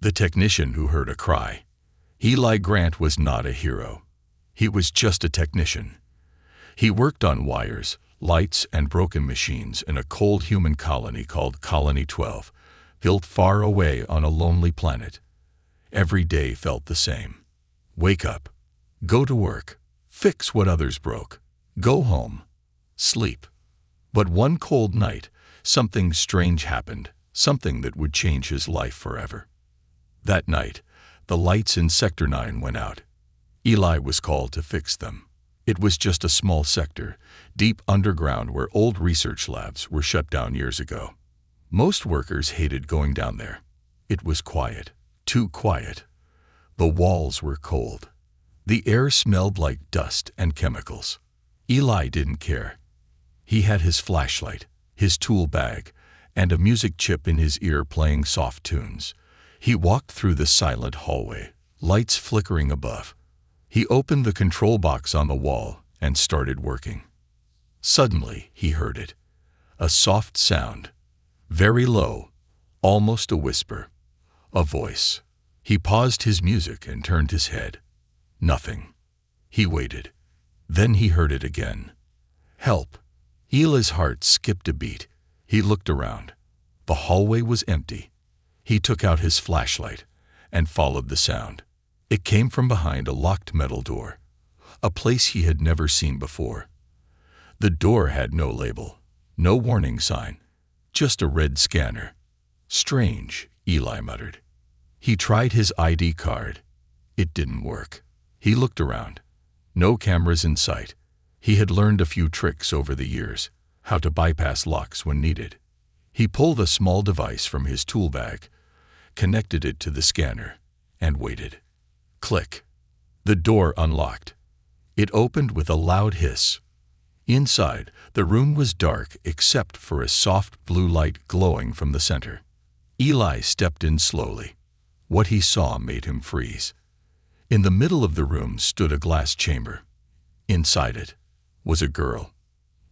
The technician who heard a cry. Eli Grant was not a hero. He was just a technician. He worked on wires, lights, and broken machines in a cold human colony called Colony 12, built far away on a lonely planet. Every day felt the same. Wake up. Go to work. Fix what others broke. Go home. Sleep. But one cold night, something strange happened, something that would change his life forever. That night, the lights in Sector 9 went out. Eli was called to fix them. It was just a small sector, deep underground where old research labs were shut down years ago. Most workers hated going down there. It was quiet, too quiet. The walls were cold. The air smelled like dust and chemicals. Eli didn't care. He had his flashlight, his tool bag, and a music chip in his ear playing soft tunes. He walked through the silent hallway, lights flickering above. He opened the control box on the wall and started working. Suddenly, he heard it. A soft sound. Very low, almost a whisper. A voice. He paused his music and turned his head. Nothing. He waited. Then he heard it again. Help. Eli's heart skipped a beat. He looked around. The hallway was empty. He took out his flashlight and followed the sound. It came from behind a locked metal door, a place he had never seen before. The door had no label, no warning sign, just a red scanner. Strange, Eli muttered. He tried his ID card. It didn't work. He looked around. No cameras in sight. He had learned a few tricks over the years, how to bypass locks when needed. He pulled a small device from his tool bag, connected it to the scanner, and waited. Click. The door unlocked. It opened with a loud hiss. Inside, the room was dark except for a soft blue light glowing from the center. Eli stepped in slowly. What he saw made him freeze. In the middle of the room stood a glass chamber. Inside it was a girl.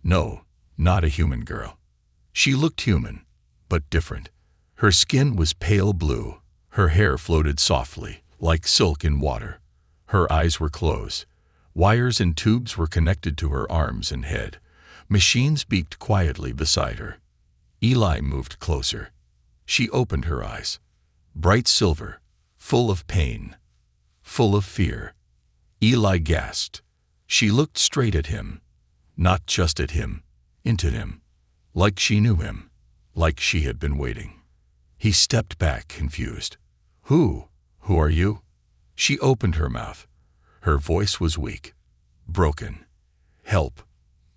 No, not a human girl. She looked human, but different. Her skin was pale blue. Her hair floated softly, like silk in water. Her eyes were closed. Wires and tubes were connected to her arms and head. Machines beeped quietly beside her. Eli moved closer. She opened her eyes. Bright silver, full of pain, full of fear. Eli gasped. She looked straight at him. Not just at him, into him. Like she knew him. Like she had been waiting. He stepped back, confused. Who are you? She opened her mouth. Her voice was weak, broken. Help.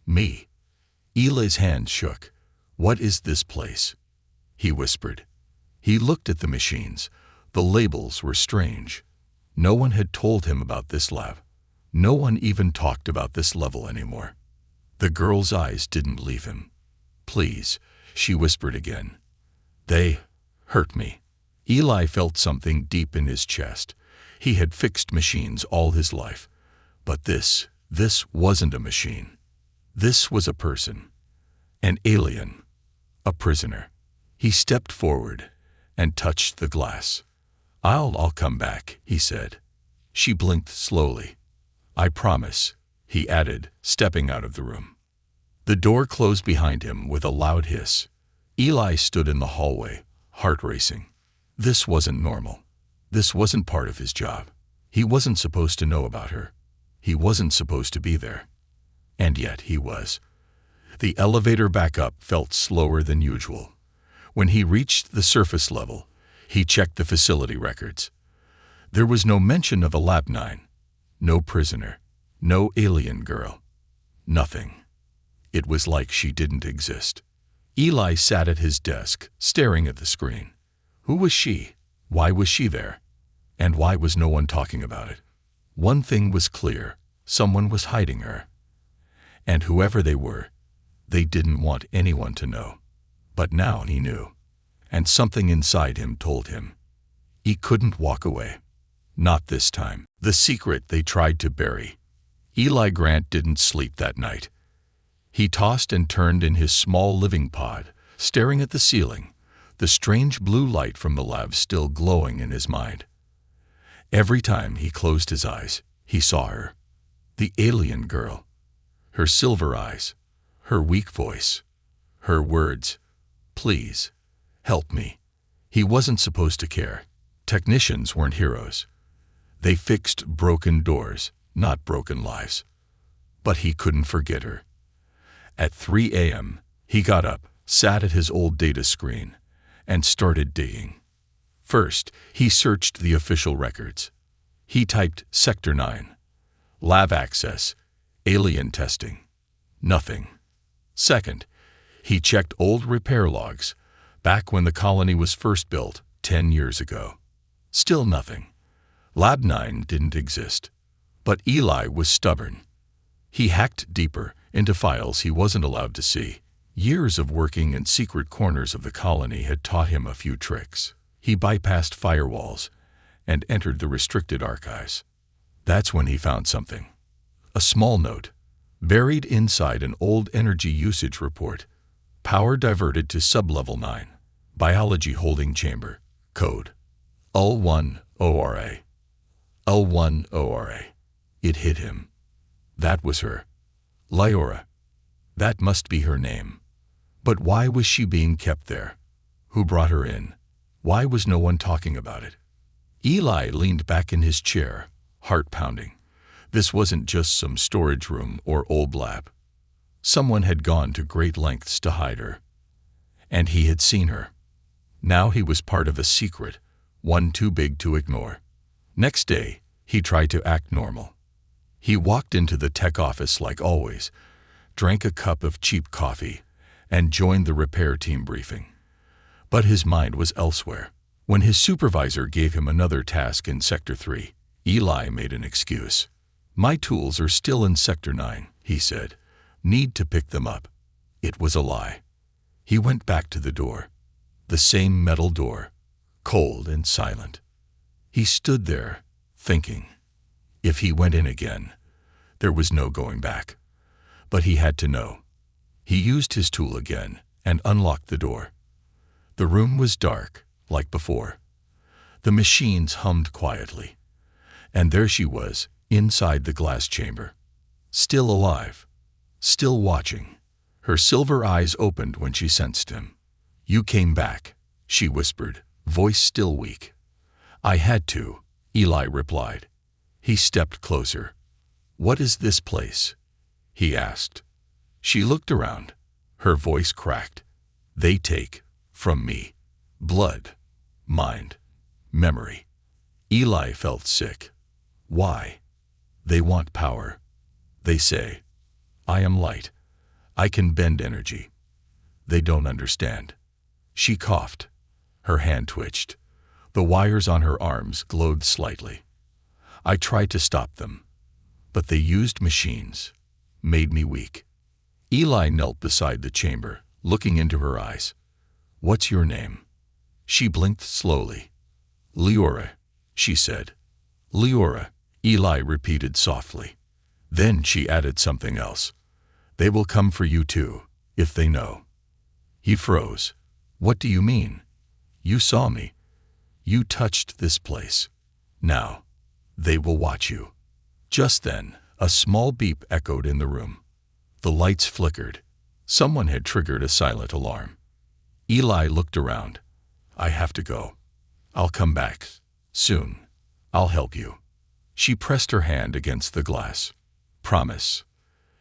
Me. Eli's hand shook. What is this place? He whispered. He looked at the machines. The labels were strange. No one had told him about this lab. No one even talked about this level anymore. The girl's eyes didn't leave him. Please, she whispered again. They hurt me. Eli felt something deep in his chest. He had fixed machines all his life. But this wasn't a machine. This was a person. An alien. A prisoner. He stepped forward and touched the glass. I'll come back, he said. She blinked slowly. I promise, he added, stepping out of the room. The door closed behind him with a loud hiss. Eli stood in the hallway, heart racing. This wasn't normal. This wasn't part of his job. He wasn't supposed to know about her. He wasn't supposed to be there. And yet he was. The elevator back up felt slower than usual. When he reached the surface level, he checked the facility records. There was no mention of a Lab 9. No prisoner. No alien girl. Nothing. It was like she didn't exist. Eli sat at his desk, staring at the screen. Who was she? Why was she there? And why was no one talking about it? One thing was clear. Someone was hiding her. And whoever they were, they didn't want anyone to know. But now he knew. And something inside him told him. He couldn't walk away. Not this time. The secret they tried to bury. Eli Grant didn't sleep that night. He tossed and turned in his small living pod, staring at the ceiling. the strange blue light from the lab still glowing in his mind. Every time he closed his eyes, he saw her. The alien girl. Her silver eyes. Her weak voice. Her words. "Please, help me." He wasn't supposed to care. Technicians weren't heroes. They fixed broken doors, not broken lives. But he couldn't forget her. At 3 a.m., he got up, sat at his old data screen, and started digging. First, he searched the official records. He typed Sector 9, lab access, alien testing. Nothing. Second, he checked old repair logs, back when the colony was first built, 10 years ago. Still nothing. Lab 9 didn't exist. But Eli was stubborn. He hacked deeper into files he wasn't allowed to see. Years of working in secret corners of the colony had taught him a few tricks. He bypassed firewalls and entered the restricted archives. That's when he found something. A small note, buried inside an old energy usage report. Power diverted to sublevel 9. Biology holding chamber. Code. UL1 ORA. UL1 ORA. It hit him. That was her. Lyora. That must be her name. But why was she being kept there? Who brought her in? Why was no one talking about it? Eli leaned back in his chair, heart pounding. This wasn't just some storage room or old lab. Someone had gone to great lengths to hide her. And he had seen her. Now he was part of a secret, one too big to ignore. Next day, he tried to act normal. He walked into the tech office like always, drank a cup of cheap coffee, and joined the repair team briefing. But his mind was elsewhere. When his supervisor gave him another task in Sector 3, Eli made an excuse. "My tools are still in Sector 9, he said. "Need to pick them up." It was a lie. He went back to the door. The same metal door, cold and silent. He stood there, thinking. If he went in again, there was no going back. But he had to know. He used his tool again and unlocked the door. The room was dark, like before. The machines hummed quietly. And there she was, inside the glass chamber. Still alive. Still watching. Her silver eyes opened when she sensed him. "You came back," she whispered, voice still weak. "I had to," Eli replied. He stepped closer. "What is this place?" he asked. She looked around. Her voice cracked. "They take, from me, blood, mind, memory." Eli felt sick. "Why?" "They want power. They say, I am light. I can bend energy. They don't understand." She coughed. Her hand twitched. The wires on her arms glowed slightly. "I tried to stop them, but they used machines, made me weak." Eli knelt beside the chamber, looking into her eyes. "What's your name?" She blinked slowly. "Lyora," she said. "Lyora," Eli repeated softly. Then she added something else. "They will come for you too, if they know." He froze. "What do you mean? You saw me. You touched this place. Now, they will watch you." Just then, a small beep echoed in the room. The lights flickered. Someone had triggered a silent alarm. Eli looked around. "I have to go. I'll come back. Soon. I'll help you." She pressed her hand against the glass. "Promise."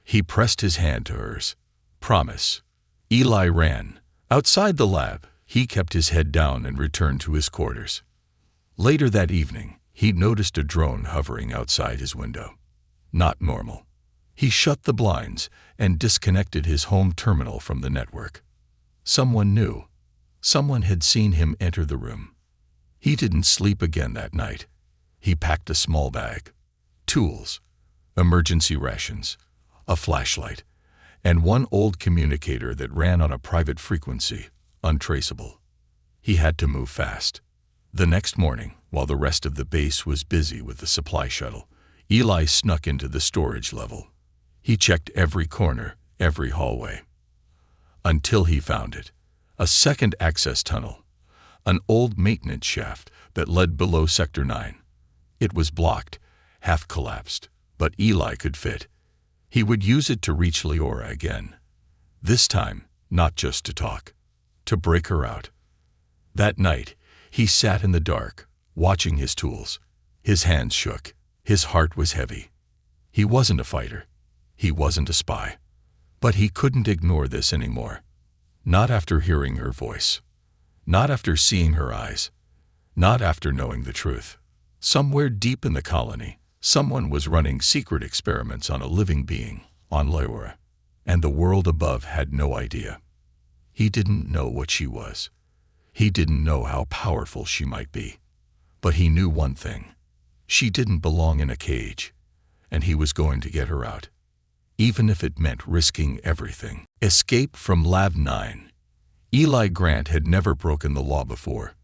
He pressed his hand to hers. "Promise." Eli ran. Outside the lab, he kept his head down and returned to his quarters. Later that evening, he noticed a drone hovering outside his window. Not normal. He shut the blinds and disconnected his home terminal from the network. Someone knew. Someone had seen him enter the room. He didn't sleep again that night. He packed a small bag. Tools, emergency rations, a flashlight, and one old communicator that ran on a private frequency, untraceable. He had to move fast. The next morning, while the rest of the base was busy with the supply shuttle, Eli snuck into the storage level. He checked every corner, every hallway. Until he found it. A second access tunnel, an old maintenance shaft that led below Sector 9. It was blocked, half collapsed, but Eli could fit. He would use it to reach Leora again. This time, not just to talk, to break her out. That night, he sat in the dark, watching his tools. His hands shook. His heart was heavy. He wasn't a fighter. He wasn't a spy. But he couldn't ignore this anymore. Not after hearing her voice. Not after seeing her eyes. Not after knowing the truth. Somewhere deep in the colony, someone was running secret experiments on a living being, on Leora, and the world above had no idea. He didn't know what she was. He didn't know how powerful she might be. But he knew one thing. She didn't belong in a cage, and he was going to get her out, even if it meant risking everything. Escape from Lab 9. Eli Grant had never broken the law before.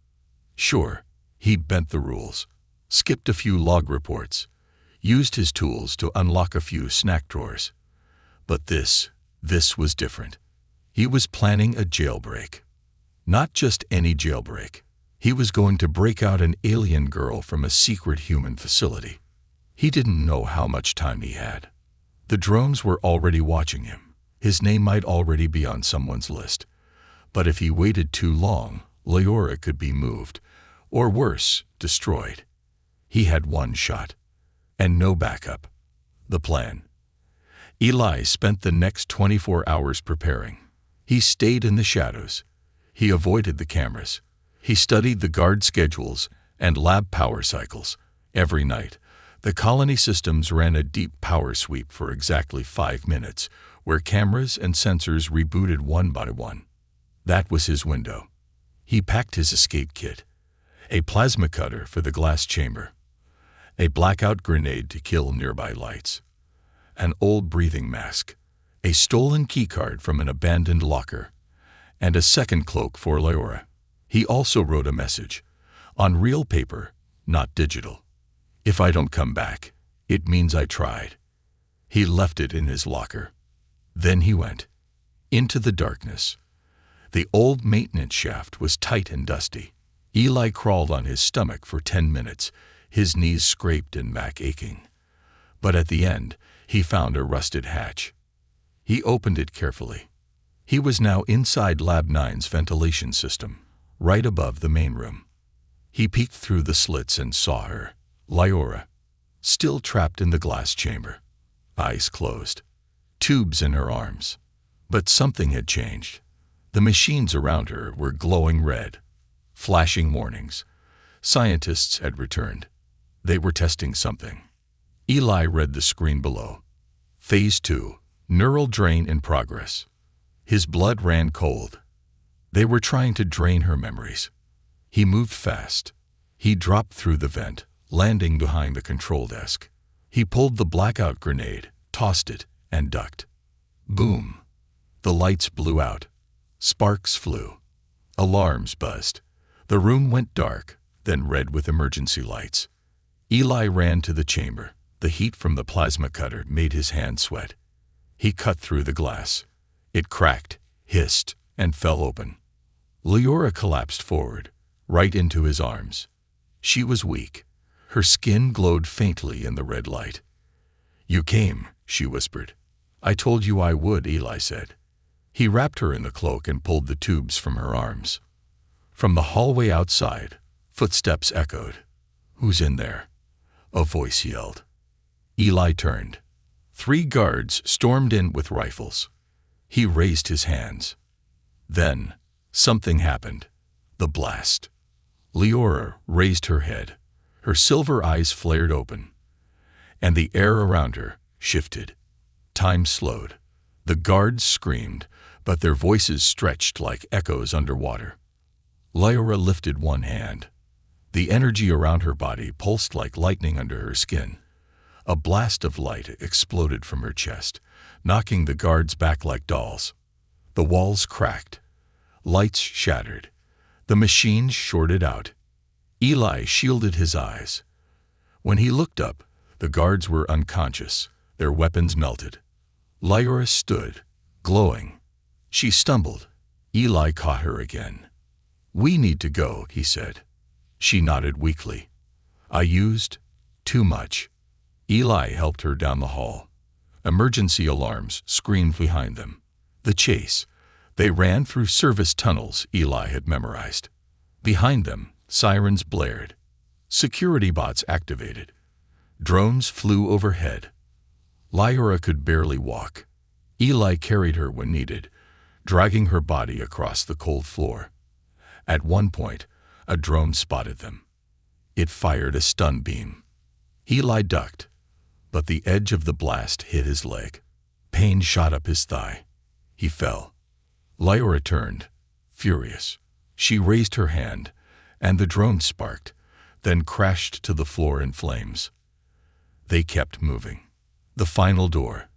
Sure, he bent the rules, skipped a few log reports, used his tools to unlock a few snack drawers. But this was different. He was planning a jailbreak. Not just any jailbreak. He was going to break out an alien girl from a secret human facility. He didn't know how much time he had. The drones were already watching him. His name might already be on someone's list. But if he waited too long, Leora could be moved, or worse, destroyed. He had one shot, and no backup. The plan. Eli spent the next 24 hours preparing. He stayed in the shadows. He avoided the cameras. He studied the guard schedules and lab power cycles. Every night, the colony systems ran a deep power sweep for exactly 5 minutes, where cameras and sensors rebooted one by one. That was his window. He packed his escape kit, a plasma cutter for the glass chamber, a blackout grenade to kill nearby lights, an old breathing mask, a stolen keycard from an abandoned locker, and a second cloak for Leora. He also wrote a message, on real paper, not digital. If I don't come back, it means I tried. He left it in his locker. Then he went into the darkness. The old maintenance shaft was tight and dusty. Eli crawled on his stomach for 10 minutes, his knees scraped and back aching. But at the end, he found a rusted hatch. He opened it carefully. He was now inside Lab 9's ventilation system, right above the main room. He peeked through the slits and saw her, Leora, still trapped in the glass chamber, eyes closed, tubes in her arms. But something had changed. The machines around her were glowing red, flashing warnings. Scientists had returned. They were testing something. Eli read the screen below. Phase 2, neural drain in progress. His blood ran cold. They were trying to drain her memories. He moved fast. He dropped through the vent, landing behind the control desk. He pulled the blackout grenade, tossed it, and ducked. Boom! The lights blew out. Sparks flew. Alarms buzzed. The room went dark, then red with emergency lights. Eli ran to the chamber. The heat from the plasma cutter made his hands sweat. He cut through the glass. It cracked, hissed, and fell open. Leora collapsed forward, right into his arms. She was weak. Her skin glowed faintly in the red light. "You came," she whispered. "I told you I would," Eli said. He wrapped her in the cloak and pulled the tubes from her arms. From the hallway outside, footsteps echoed. "Who's in there?" a voice yelled. Eli turned. 3 guards stormed in with rifles. He raised his hands. Then, something happened. The blast. Leora raised her head. Her silver eyes flared open. And the air around her shifted. Time slowed. The guards screamed, but their voices stretched like echoes underwater. Leora lifted one hand. The energy around her body pulsed like lightning under her skin. A blast of light exploded from her chest, knocking the guards back like dolls. The walls cracked. Lights shattered. The machines shorted out. Eli shielded his eyes. When he looked up, the guards were unconscious, their weapons melted. Leora stood, glowing. She stumbled. Eli caught her again. "We need to go," he said. She nodded weakly. "I used too much." Eli helped her down the hall. Emergency alarms screamed behind them. The chase. They ran through service tunnels Eli had memorized. Behind them, sirens blared. Security bots activated. Drones flew overhead. Lyra could barely walk. Eli carried her when needed, dragging her body across the cold floor. At one point, a drone spotted them. It fired a stun beam. Eli ducked, but the edge of the blast hit his leg. Pain shot up his thigh. He fell. Lyra turned, furious. She raised her hand, and the drone sparked, then crashed to the floor in flames. They kept moving. The final door.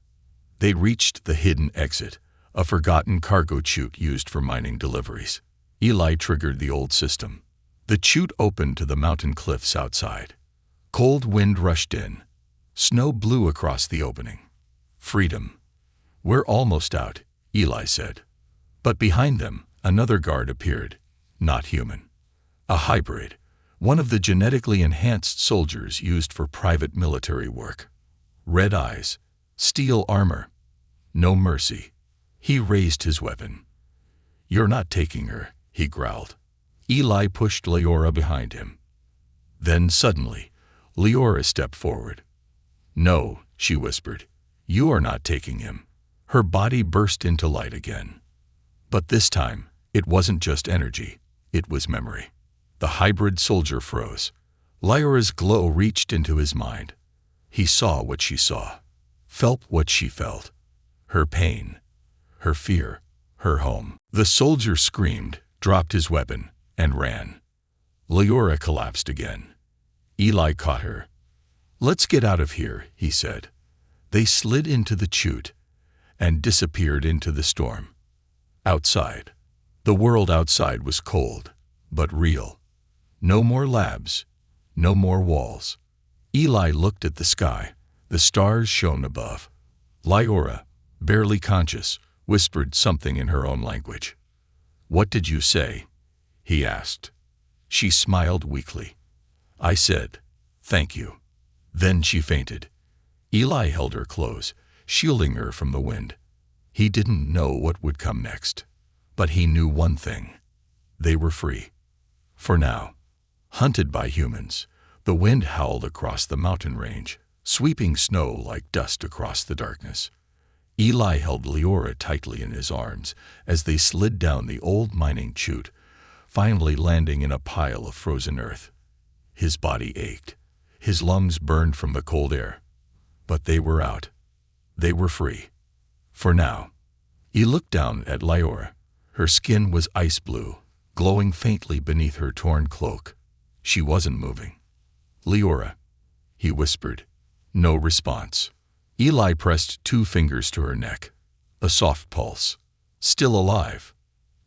They reached the hidden exit, a forgotten cargo chute used for mining deliveries. Eli triggered the old system. The chute opened to the mountain cliffs outside. Cold wind rushed in. Snow blew across the opening. Freedom. "We're almost out," Eli said. But behind them, another guard appeared, not human. A hybrid, one of the genetically enhanced soldiers used for private military work. Red eyes, steel armor, no mercy. He raised his weapon. "You're not taking her," he growled. Eli pushed Lyra behind him. Then suddenly, Lyra stepped forward. "No," she whispered. "You are not taking him." Her body burst into light again. But this time, it wasn't just energy, it was memory. The hybrid soldier froze. Lyra's glow reached into his mind. He saw what she saw, felt what she felt. Her pain, her fear, her home. The soldier screamed, dropped his weapon, and ran. Lyra collapsed again. Eli caught her. "Let's get out of here," he said. They slid into the chute and disappeared into the storm. Outside. The world outside was cold, but real. No more labs, no more walls. Eli looked at the sky. The stars shone above. Lyra, barely conscious, whispered something in her own language. "What did you say?" he asked. She smiled weakly. "I said, thank you." Then she fainted. Eli held her close, shielding her from the wind. He didn't know what would come next, but he knew one thing. They were free. For now. Hunted by humans, the wind howled across the mountain range, sweeping snow like dust across the darkness. Eli held Lyra tightly in his arms as they slid down the old mining chute, finally landing in a pile of frozen earth. His body ached. His lungs burned from the cold air. But they were out. They were free. For now. He looked down at Lyra. Her skin was ice blue, glowing faintly beneath her torn cloak. She wasn't moving. "Lyra," he whispered. No response. Eli pressed 2 fingers to her neck. A soft pulse. Still alive.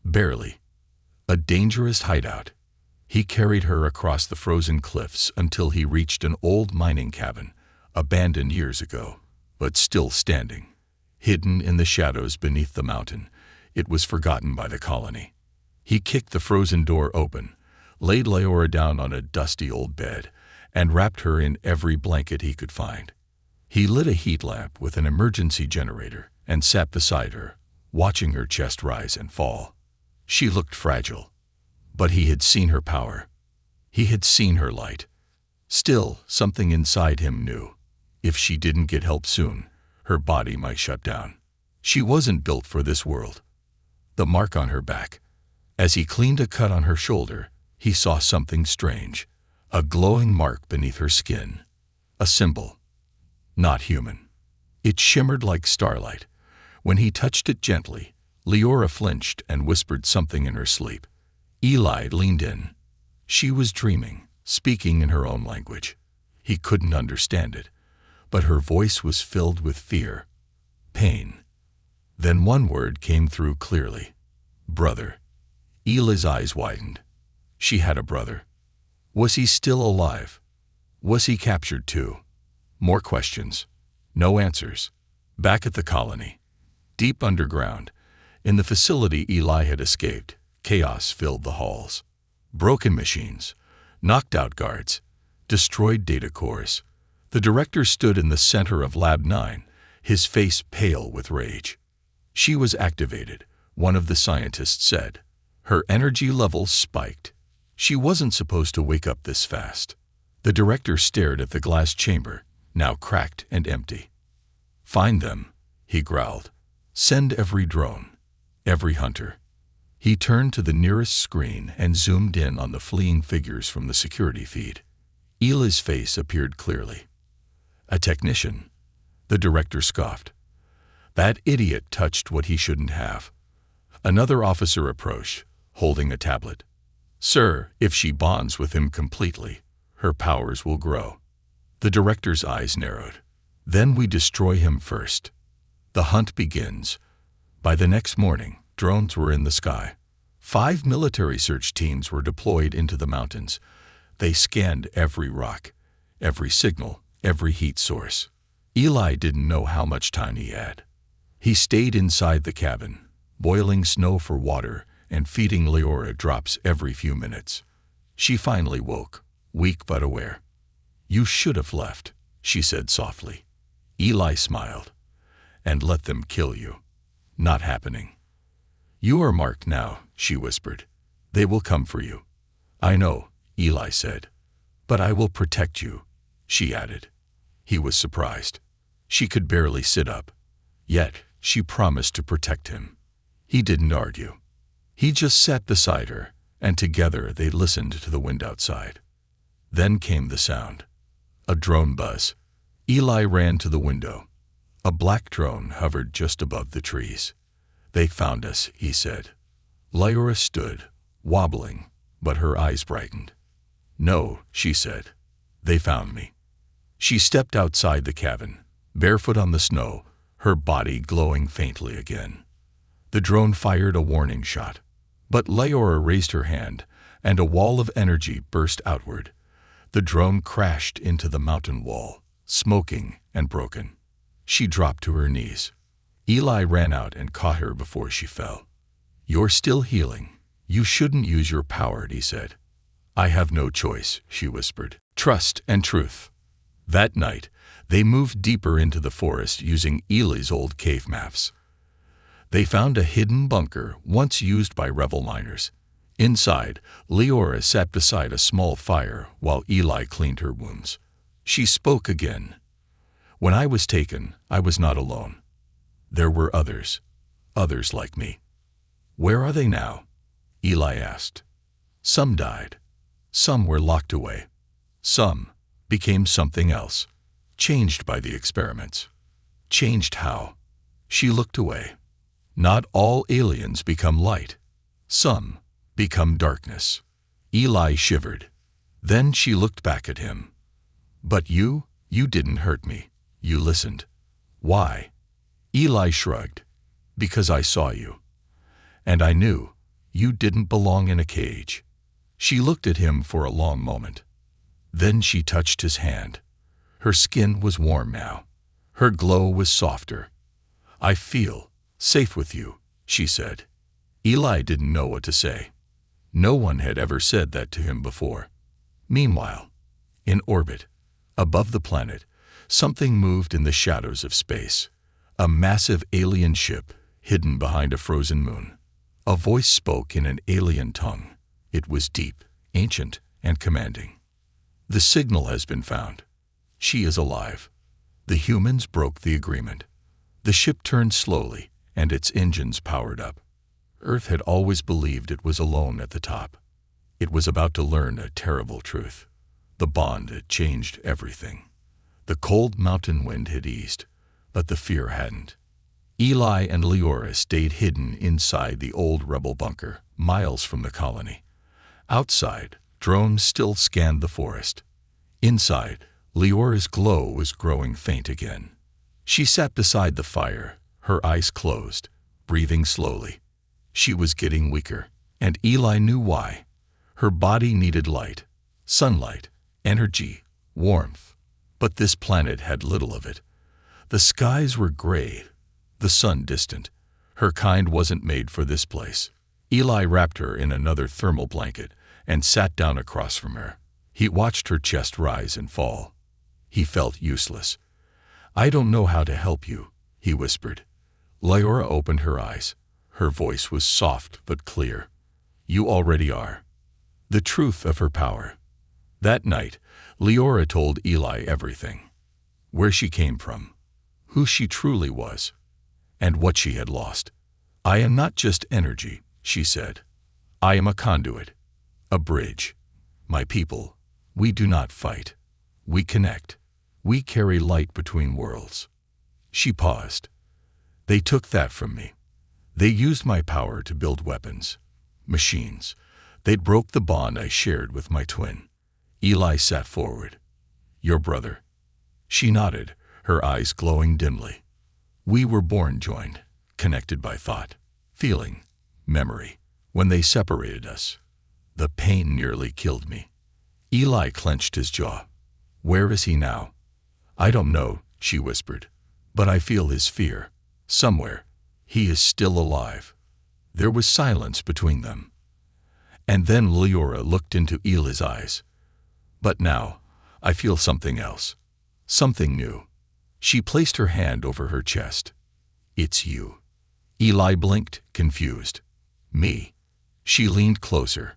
Barely. A dangerous hideout. He carried her across the frozen cliffs until he reached an old mining cabin, abandoned years ago, but still standing. Hidden in the shadows beneath the mountain, it was forgotten by the colony. He kicked the frozen door open, laid Lyra down on a dusty old bed, and wrapped her in every blanket he could find. He lit a heat lamp with an emergency generator and sat beside her, watching her chest rise and fall. She looked fragile, but he had seen her power. He had seen her light. Still, something inside him knew. If she didn't get help soon, her body might shut down. She wasn't built for this world. The mark on her back. As he cleaned a cut on her shoulder, he saw something strange. A glowing mark beneath her skin. A symbol. Not human. It shimmered like starlight. When he touched it gently, Lyra flinched and whispered something in her sleep. Eli leaned in. She was dreaming, speaking in her own language. He couldn't understand it, but her voice was filled with fear, pain. Then one word came through clearly. Brother. Eli's eyes widened. She had a brother. Was he still alive? Was he captured too? More questions. No answers. Back at the colony. Deep underground, in the facility Eli had escaped, chaos filled the halls. broken machines, knocked out guards, destroyed data cores. The director stood in the center of Lab 9, his face pale with rage. She was activated, one of the scientists said. Her energy levels spiked. She wasn't supposed to wake up this fast. The director stared at the glass chamber, now cracked and empty. "Find them," he growled. "Send every drone, every hunter." He turned to the nearest screen and zoomed in on the fleeing figures from the security feed. Eli's face appeared clearly. "A technician?" The director scoffed. That idiot touched what he shouldn't have. Another officer approached, holding a tablet. "Sir, if she bonds with him completely, her powers will grow." The director's eyes narrowed. "Then we destroy him first. The hunt begins." By the next morning, drones were in the sky. 5 military search teams were deployed into the mountains. They scanned every rock, every signal, every heat source. Eli didn't know how much time he had. He stayed inside the cabin, boiling snow for water and feeding Leora drops every few minutes. She finally woke, weak but aware. "You should have left," she said softly. Eli smiled. "And let them kill you." "Not happening." "You are marked now," she whispered. "They will come for you." "I know," Eli said. "But I will protect you," she added. He was surprised. She could barely sit up. Yet, she promised to protect him. He didn't argue. He just sat beside her, and together they listened to the wind outside. Then came the sound. A drone buzz. Eli ran to the window. A black drone hovered just above the trees. "They found us," he said. Leora stood, wobbling, but her eyes brightened. "No," she said. "They found me." She stepped outside the cabin, barefoot on the snow, her body glowing faintly again. The drone fired a warning shot, but Leora raised her hand, and a wall of energy burst outward. The drone crashed into the mountain wall, smoking and broken. She dropped to her knees. Eli ran out and caught her before she fell. "You're still healing. You shouldn't use your power," he said. "I have no choice," she whispered. "Trust and truth." That night, they moved deeper into the forest using Eli's old cave maps. They found a hidden bunker once used by rebel miners. Inside, Leora sat beside a small fire while Eli cleaned her wounds. She spoke again. "When I was taken, I was not alone. There were others like me." "Where are they now?" Eli asked. "Some died. Some were locked away. Some became something else, changed by the experiments." "Changed how?" She looked away. "Not all aliens become light. Some become darkness." Eli shivered. Then she looked back at him. "But you didn't hurt me. You listened. Why?" Eli shrugged. "Because I saw you. And I knew you didn't belong in a cage." She looked at him for a long moment. Then she touched his hand. Her skin was warm now. Her glow was softer. "I feel safe with you," she said. Eli didn't know what to say. No one had ever said that to him before. Meanwhile, in orbit, above the planet, something moved in the shadows of space. A massive alien ship hidden behind a frozen moon. A voice spoke in an alien tongue. It was deep, ancient, and commanding. "The signal has been found. She is alive." The humans broke the agreement. The ship turned slowly, and its engines powered up. Earth had always believed it was alone at the top. It was about to learn a terrible truth. The bond had changed everything. The cold mountain wind had eased, but the fear hadn't. Eli and Leora stayed hidden inside the old rebel bunker, miles from the colony. Outside, drones still scanned the forest. Inside, Leora's glow was growing faint again. She sat beside the fire, her eyes closed, breathing slowly. She was getting weaker, and Eli knew why. Her body needed light, sunlight, energy, warmth. But this planet had little of it. The skies were gray, the sun distant. Her kind wasn't made for this place. Eli wrapped her in another thermal blanket and sat down across from her. He watched her chest rise and fall. He felt useless. "I don't know how to help you," he whispered. Leora opened her eyes. Her voice was soft but clear. "You already are." The truth of her power. That night, Leora told Eli everything. Where she came from, who she truly was, and what she had lost. "I am not just energy," she said. "I am a conduit, a bridge. My people, we do not fight. We connect. We carry light between worlds." She paused. "They took that from me. They used my power to build weapons, machines. They broke the bond I shared with my twin." Eli sat forward. "Your brother?" She nodded, her eyes glowing dimly. "We were born joined, connected by thought, feeling, memory. When they separated us, the pain nearly killed me." Eli clenched his jaw. "Where is he now?" "I don't know," she whispered, "but I feel his fear. Somewhere, he is still alive." There was silence between them. And then Leora looked into Eli's eyes. "But now, I feel something else. Something new." She placed her hand over her chest. "It's you." Eli blinked, confused. "Me?" She leaned closer.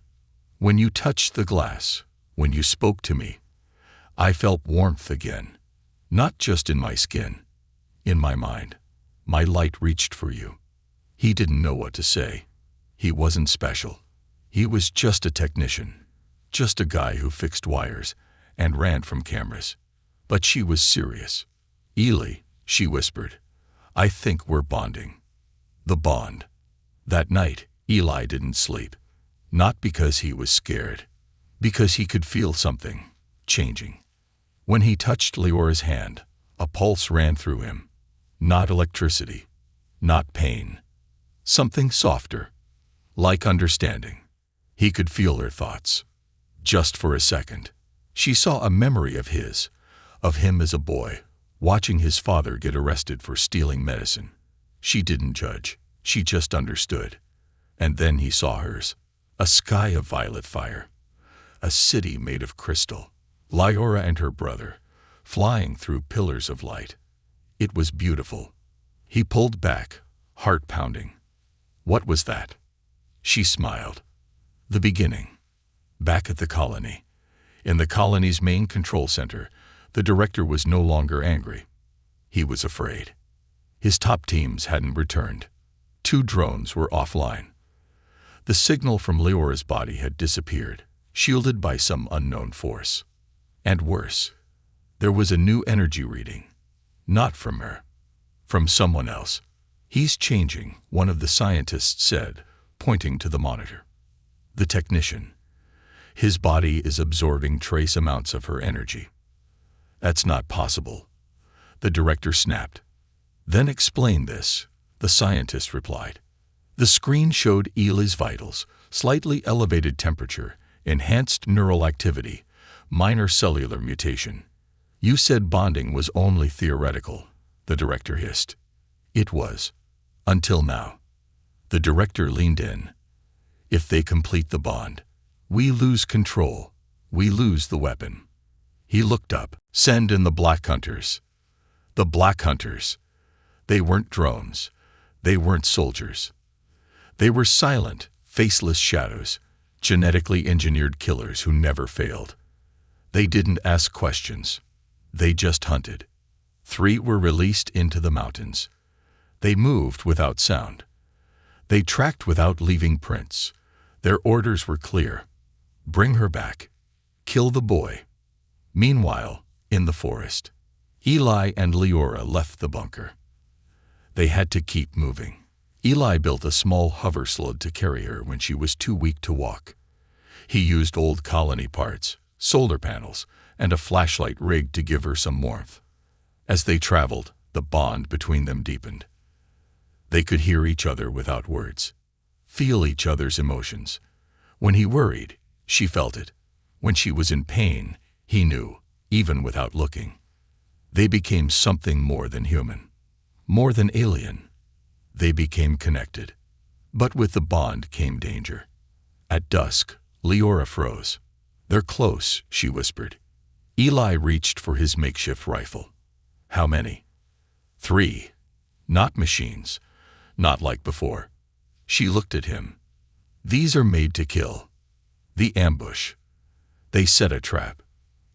"When you touched the glass, when you spoke to me, I felt warmth again. Not just in my skin, in my mind. My light reached for you." He didn't know what to say. He wasn't special. He was just a technician, just a guy who fixed wires and ran from cameras. But she was serious. "Eli," she whispered, "I think we're bonding." The bond. That night, Eli didn't sleep. Not because he was scared, because he could feel something changing. When he touched Leora's hand, a pulse ran through him. Not electricity, not pain. Something softer, like understanding. He could feel her thoughts. Just for a second, she saw a memory of him as a boy, watching his father get arrested for stealing medicine. She didn't judge, she just understood. And then he saw hers. A sky of violet fire. A city made of crystal. Leora and her brother, flying through pillars of light. It was beautiful. He pulled back, heart pounding. What was that? She smiled. The beginning. Back at the colony. In the colony's main control center, the director was no longer angry. He was afraid. His top teams hadn't returned. 2 drones were offline. The signal from Leora's body had disappeared, shielded by some unknown force. And worse, there was a new energy reading. Not from her. From someone else. "He's changing," one of the scientists said, pointing to the monitor. The technician. "His body is absorbing trace amounts of her energy." "That's not possible," the director snapped. "Then explain this," the scientist replied. The screen showed Eli's vitals, slightly elevated temperature, enhanced neural activity, minor cellular mutation. "You said bonding was only theoretical," the director hissed. "It was. Until now." The director leaned in. "If they complete the bond, we lose control. We lose the weapon." He looked up. "Send in the Black Hunters." The Black Hunters. They weren't drones. They weren't soldiers. They were silent, faceless shadows, genetically engineered killers who never failed. They didn't ask questions. They just hunted. 3 were released into the mountains. They moved without sound. They tracked without leaving prints. Their orders were clear. Bring her back. Kill the boy. Meanwhile, in the forest, Eli and Leora left the bunker. They had to keep moving. Eli built a small hover sled to carry her when she was too weak to walk. He used old colony parts, solar panels, and a flashlight rig to give her some warmth. As they traveled, the bond between them deepened. They could hear each other without words, feel each other's emotions. When he worried, she felt it. When she was in pain, he knew, even without looking. They became something more than human, more than alien. They became connected. But with the bond came danger. At dusk, Leora froze. "They're close," she whispered. Eli reached for his makeshift rifle. "How many?" "3. Not machines. Not like before." She looked at him. "These are made to kill." The ambush. They set a trap.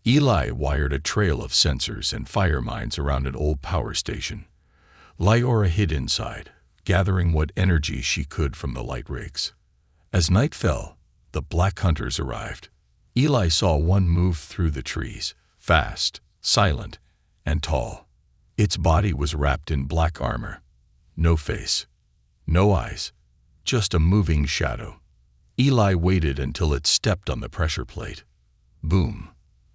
Eli wired a trail of sensors and fire mines around an old power station. Leora hid inside, gathering what energy she could from the light rigs. As night fell, the black hunters arrived. Eli saw one move through the trees, fast, silent, and tall. Its body was wrapped in black armor. No face. No eyes. Just a moving shadow. Eli waited until it stepped on the pressure plate. Boom.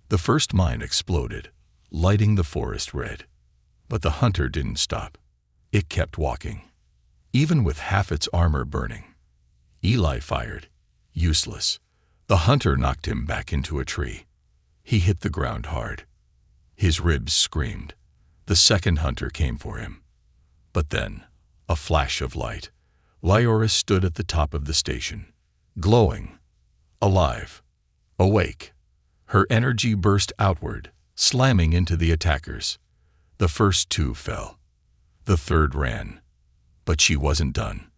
The first mine exploded, lighting the forest red. But the hunter didn't stop. It kept walking, even with half its armor burning. Eli fired. Useless. The hunter knocked him back into a tree. He hit the ground hard. His ribs screamed. The second hunter came for him. But then, a flash of light. Leora stood at the top of the station, glowing, alive, awake. Her energy burst outward, slamming into the attackers. The first 2 fell. The third ran. But she wasn't done.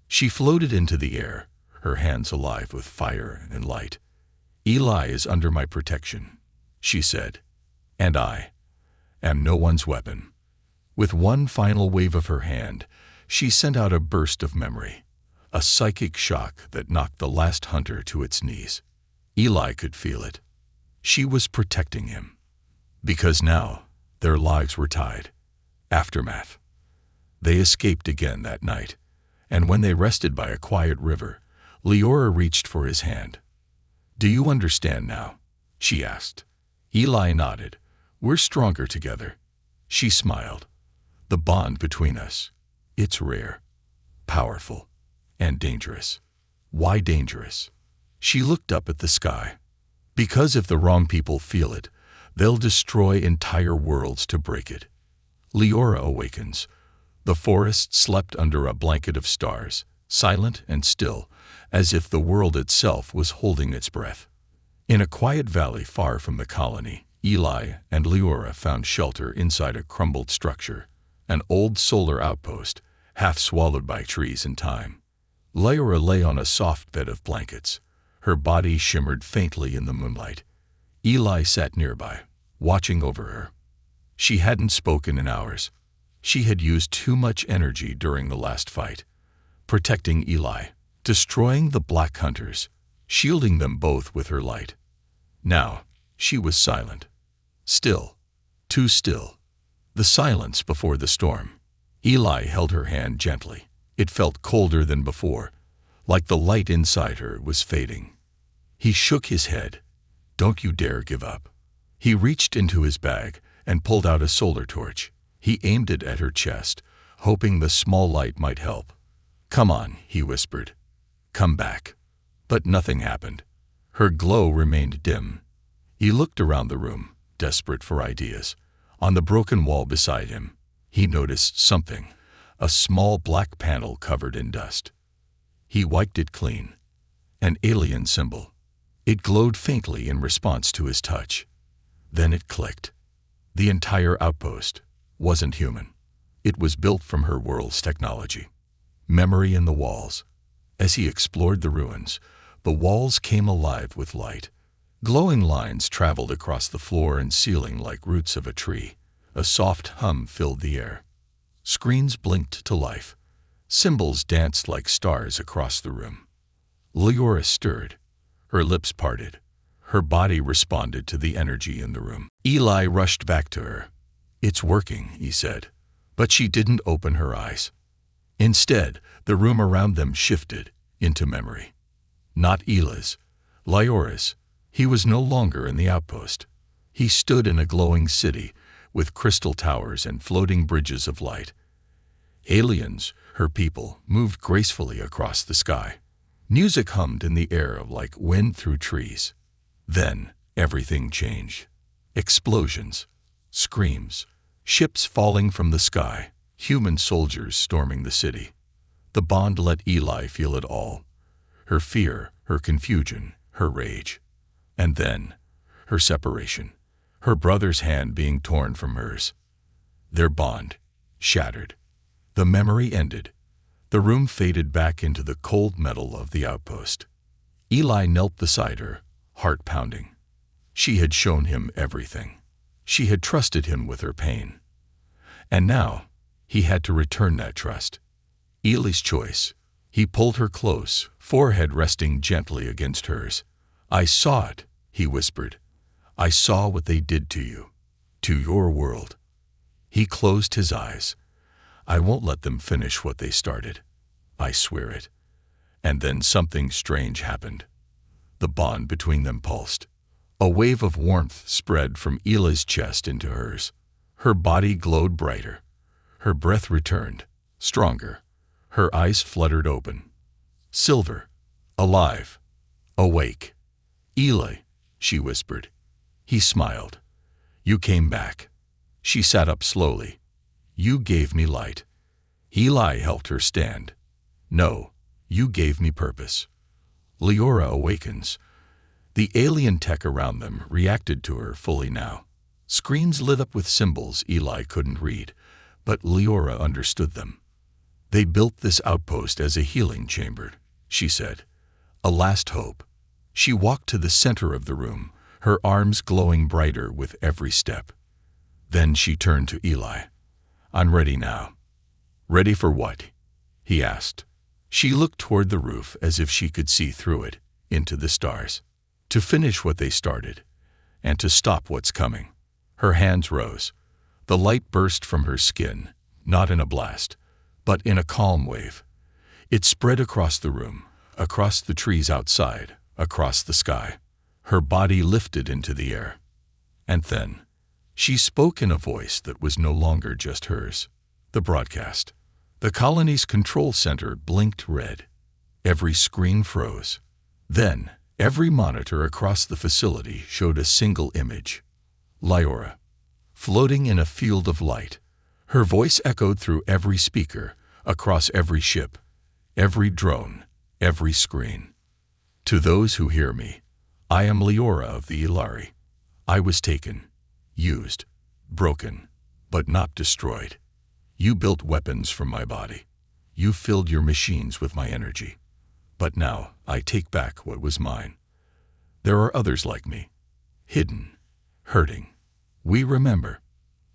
She floated into the air, her hands alive with fire and light. "Eli is under my protection," she said, "and I am no one's weapon." With one final wave of her hand, she sent out a burst of memory, a psychic shock that knocked the last hunter to its knees. Eli could feel it. She was protecting him. Because now, their lives were tied. Aftermath. They escaped again that night, and when they rested by a quiet river, Leora reached for his hand. "Do you understand now?" she asked. Eli nodded. "We're stronger together." She smiled. "The bond between us, it's rare, powerful, and dangerous." Why dangerous? She looked up at the sky. Because if the wrong people feel it, they'll destroy entire worlds to break it. Leora awakens. The forest slept under a blanket of stars, silent and still, as if the world itself was holding its breath. In a quiet valley far from the colony, Eli and Leora found shelter inside a crumbled structure, an old solar outpost, half swallowed by trees and time. Leora lay on a soft bed of blankets. Her body shimmered faintly in the moonlight. Eli sat nearby, watching over her. She hadn't spoken in hours. She had used too much energy during the last fight, protecting Eli, destroying the black hunters, shielding them both with her light. Now, she was silent. Still. Too still. The silence before the storm. Eli held her hand gently. It felt colder than before, like the light inside her was fading. He shook his head. "Don't you dare give up." He reached into his bag and pulled out a solar torch. He aimed it at her chest, hoping the small light might help. "Come on," he whispered. "Come back." But nothing happened. Her glow remained dim. He looked around the room, desperate for ideas. On the broken wall beside him, he noticed something, a small black panel covered in dust. He wiped it clean. An alien symbol. It glowed faintly in response to his touch. Then it clicked. The entire outpost wasn't human. It was built from her world's technology. Memory in the walls. As he explored the ruins, the walls came alive with light. Glowing lines traveled across the floor and ceiling like roots of a tree. A soft hum filled the air. Screens blinked to life. Symbols danced like stars across the room. Leora stirred. Her lips parted. Her body responded to the energy in the room. Eli rushed back to her. "It's working," he said. But she didn't open her eyes. Instead, the room around them shifted into memory. Not Eli's, Leora's. He was no longer in the outpost. He stood in a glowing city with crystal towers and floating bridges of light. Aliens, her people, moved gracefully across the sky. Music hummed in the air like wind through trees. Then everything changed. Explosions, screams, ships falling from the sky, human soldiers storming the city. The bond let Eli feel it all. Her fear, her confusion, her rage. And then, her separation, her brother's hand being torn from hers. Their bond shattered. The memory ended. The room faded back into the cold metal of the outpost. Eli knelt beside her, heart pounding. She had shown him everything. She had trusted him with her pain. And now, he had to return that trust. Eli's choice. He pulled her close, forehead resting gently against hers. "I saw it," he whispered. "I saw what they did to you, to your world." He closed his eyes. "I won't let them finish what they started. I swear it." And then something strange happened. The bond between them pulsed. A wave of warmth spread from Eli's chest into hers. Her body glowed brighter. Her breath returned, stronger. Her eyes fluttered open. Silver, alive, awake. "Eli," she whispered. He smiled. "You came back." She sat up slowly. "You gave me light." Eli helped her stand. "No, you gave me purpose." Leora awakens. The alien tech around them reacted to her fully now. Screens lit up with symbols Eli couldn't read, but Leora understood them. "They built this outpost as a healing chamber," she said. "A last hope." She walked to the center of the room, her arms glowing brighter with every step. Then she turned to Eli. "I'm ready now." "Ready for what?" he asked. She looked toward the roof as if she could see through it, into the stars. "To finish what they started, and to stop what's coming." Her hands rose. The light burst from her skin, not in a blast, but in a calm wave. It spread across the room, across the trees outside, across the sky. Her body lifted into the air. And then, she spoke in a voice that was no longer just hers. The broadcast. The colony's control center blinked red. Every screen froze. Then, every monitor across the facility showed a single image. Leora, floating in a field of light. Her voice echoed through every speaker, across every ship, every drone, every screen. "To those who hear me, I am Leora of the Ilari. I was taken, used, broken, but not destroyed. You built weapons from my body. You filled your machines with my energy. But now I take back what was mine. There are others like me, hidden, hurting. We remember.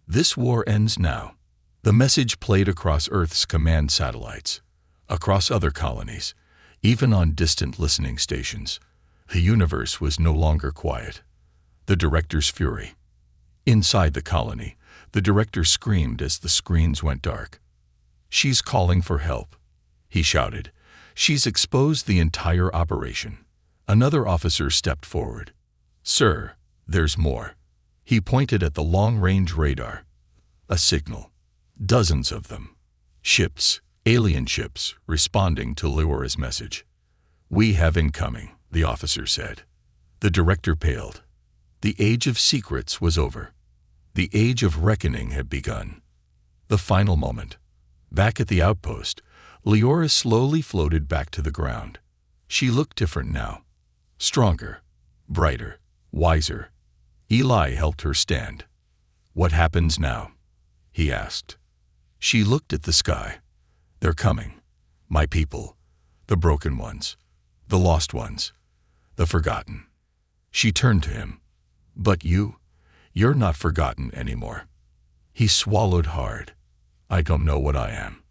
This war ends now." The message played across Earth's command satellites, across other colonies, even on distant listening stations. The universe was no longer quiet. The director's fury. Inside the colony, the director screamed as the screens went dark. "She's calling for help," he shouted. "She's exposed the entire operation." Another officer stepped forward. "Sir, there's more." He pointed at the long-range radar. A signal. Dozens of them. Ships, alien ships, responding to Leora's message. "We have incoming," the officer said. The director paled. The age of secrets was over. The age of reckoning had begun. The final moment. Back at the outpost, Leora slowly floated back to the ground. She looked different now. Stronger, brighter, wiser. Eli helped her stand. "What happens now?" he asked. She looked at the sky. "They're coming. My people. The broken ones. The lost ones. The forgotten." She turned to him. "But you're not forgotten anymore." He swallowed hard. "I don't know what I am.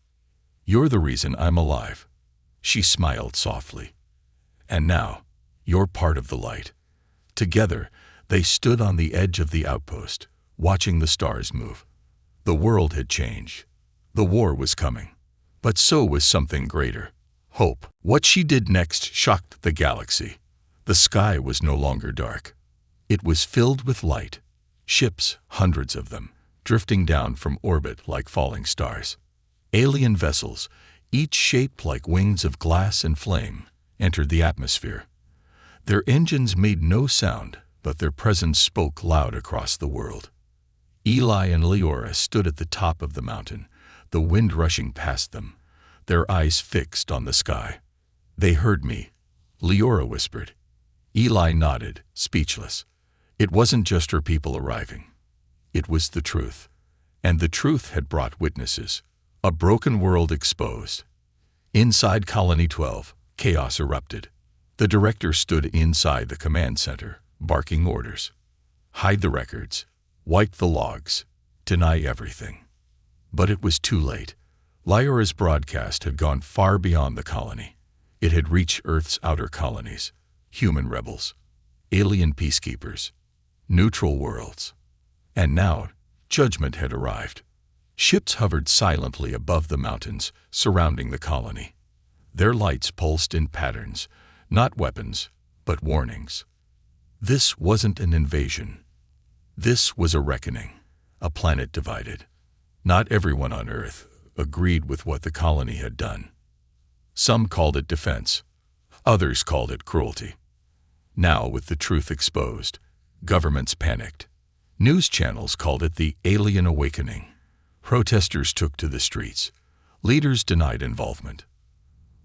You're the reason I'm alive." She smiled softly. "And now, you're part of the light." Together, they stood on the edge of the outpost, watching the stars move. The world had changed. The war was coming. But so was something greater. Hope. What she did next shocked the galaxy. The sky was no longer dark. It was filled with light. Ships, hundreds of them, drifting down from orbit like falling stars. Alien vessels, each shaped like wings of glass and flame, entered the atmosphere. Their engines made no sound, but their presence spoke loud across the world. Eli and Leora stood at the top of the mountain, the wind rushing past them, their eyes fixed on the sky. "They heard me," Leora whispered. Eli nodded, speechless. It wasn't just her people arriving. It was the truth. And the truth had brought witnesses. A broken world exposed. Inside Colony 12, chaos erupted. The director stood inside the command center, barking orders. Hide the records. Wipe the logs. Deny everything. But it was too late. Lyora's broadcast had gone far beyond the colony. It had reached Earth's outer colonies, human rebels, alien peacekeepers, neutral worlds. And now, judgment had arrived. Ships hovered silently above the mountains surrounding the colony. Their lights pulsed in patterns, not weapons, but warnings. This wasn't an invasion. This was a reckoning, a planet divided. Not everyone on Earth agreed with what the colony had done. Some called it defense. Others called it cruelty. Now, with the truth exposed, governments panicked. News channels called it the alien awakening. Protesters took to the streets. Leaders denied involvement.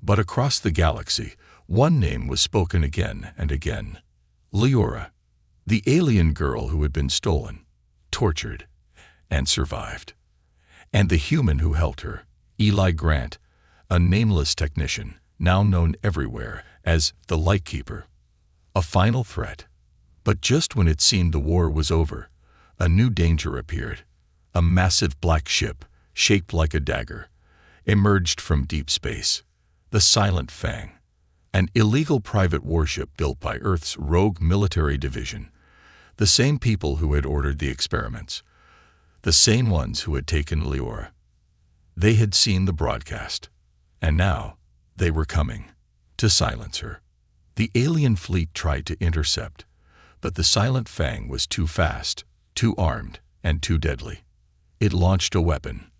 But across the galaxy, one name was spoken again and again. Lyora, the alien girl who had been stolen, tortured, and survived. And the human who helped her, Eli Grant, a nameless technician, now known everywhere as the Lightkeeper. A final threat. But just when it seemed the war was over, a new danger appeared. A massive black ship, shaped like a dagger, emerged from deep space. The Silent Fang, an illegal private warship built by Earth's rogue military division. The same people who had ordered the experiments. The same ones who had taken Lyora. They had seen the broadcast. And now, they were coming to silence her. The alien fleet tried to intercept, but the Silent Fang was too fast, too armed, and too deadly. It launched a weapon,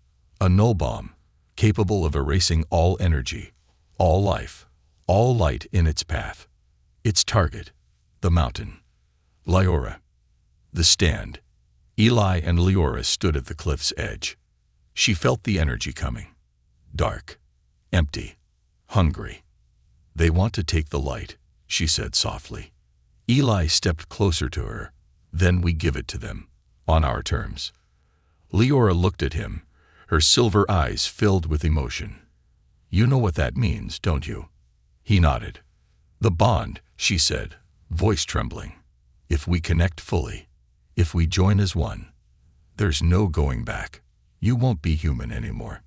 a null bomb, capable of erasing all energy, all life, all light in its path. Its target, the mountain. Lyora. The stand. Eli and Lyora stood at the cliff's edge. She felt the energy coming. Dark. Empty. Hungry. They want to take the light, she said softly. Eli stepped closer to her. Then we give it to them, on our terms. Lyora looked at him, her silver eyes filled with emotion. You know what that means, don't you? He nodded. The bond, she said, voice trembling. If we connect fully, if we join as one, there's no going back. You won't be human anymore.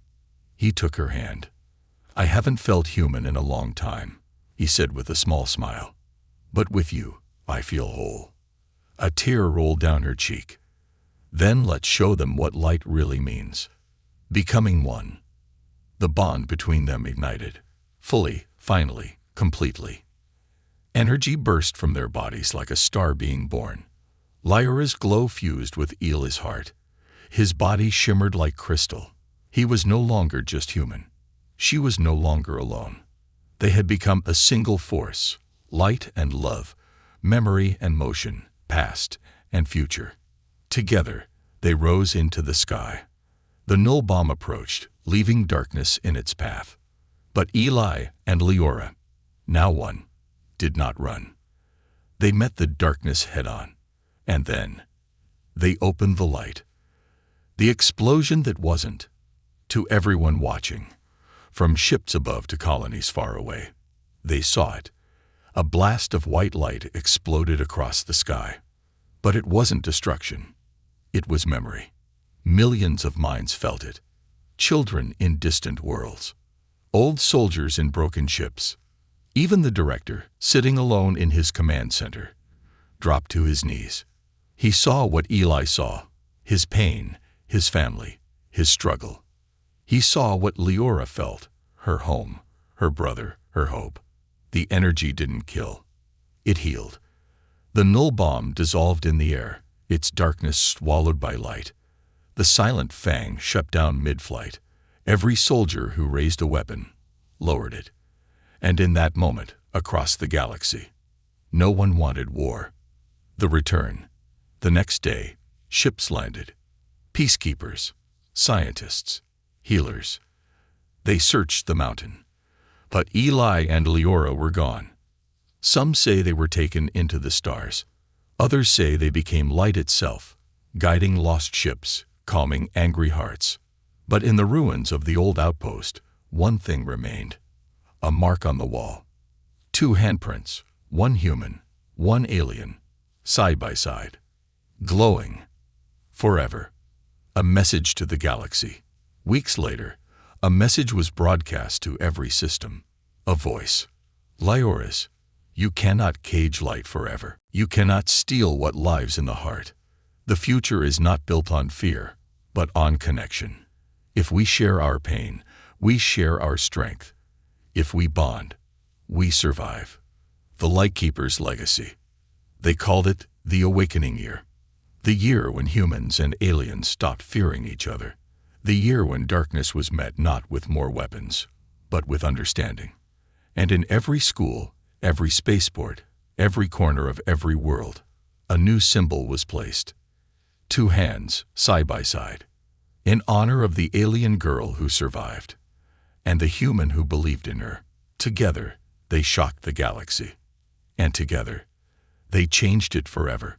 He took her hand. I haven't felt human in a long time, he said with a small smile. But with you, I feel whole. A tear rolled down her cheek. Then let's show them what light really means. Becoming one. The bond between them ignited. Fully, finally, completely. Energy burst from their bodies like a star being born. Lyora's glow fused with Eli's heart. His body shimmered like crystal. He was no longer just human. She was no longer alone. They had become a single force, light and love, memory and motion, past and future. Together, they rose into the sky. The null bomb approached, leaving darkness in its path. But Eli and Lyora, now one, did not run. They met the darkness head-on. And then, they opened the light. The explosion that wasn't. To everyone watching, from ships above to colonies far away, they saw it. A blast of white light exploded across the sky. But it wasn't destruction. It was memory. Millions of minds felt it. Children in distant worlds. Old soldiers in broken ships. Even the director, sitting alone in his command center, dropped to his knees. He saw what Eli saw, his pain, his family, his struggle. He saw what Lyora felt, her home, her brother, her hope. The energy didn't kill. It healed. The null bomb dissolved in the air, its darkness swallowed by light. The Silent Fang shut down mid-flight. Every soldier who raised a weapon lowered it. And in that moment, across the galaxy, no one wanted war. The return. The next day, ships landed. Peacekeepers, scientists, healers. They searched the mountain. But Eli and Lyora were gone. Some say they were taken into the stars. Others say they became light itself, guiding lost ships, calming angry hearts. But in the ruins of the old outpost, one thing remained: a mark on the wall. 2 handprints, one human, one alien, side by side, glowing forever. A message to the galaxy. Weeks later, a message was broadcast to every system. A voice. Lyoris, you cannot cage light forever. You cannot steal what lives in the heart. The future is not built on fear, but on connection. If we share our pain, we share our strength. If we bond, we survive. The Lightkeeper's legacy. They called it the Awakening Year. The year when humans and aliens stopped fearing each other. The year when darkness was met not with more weapons, but with understanding. And in every school, every spaceport, every corner of every world, a new symbol was placed. 2 hands, side by side, in honor of the alien girl who survived, and the human who believed in her. Together, they shocked the galaxy. And together, they changed it forever.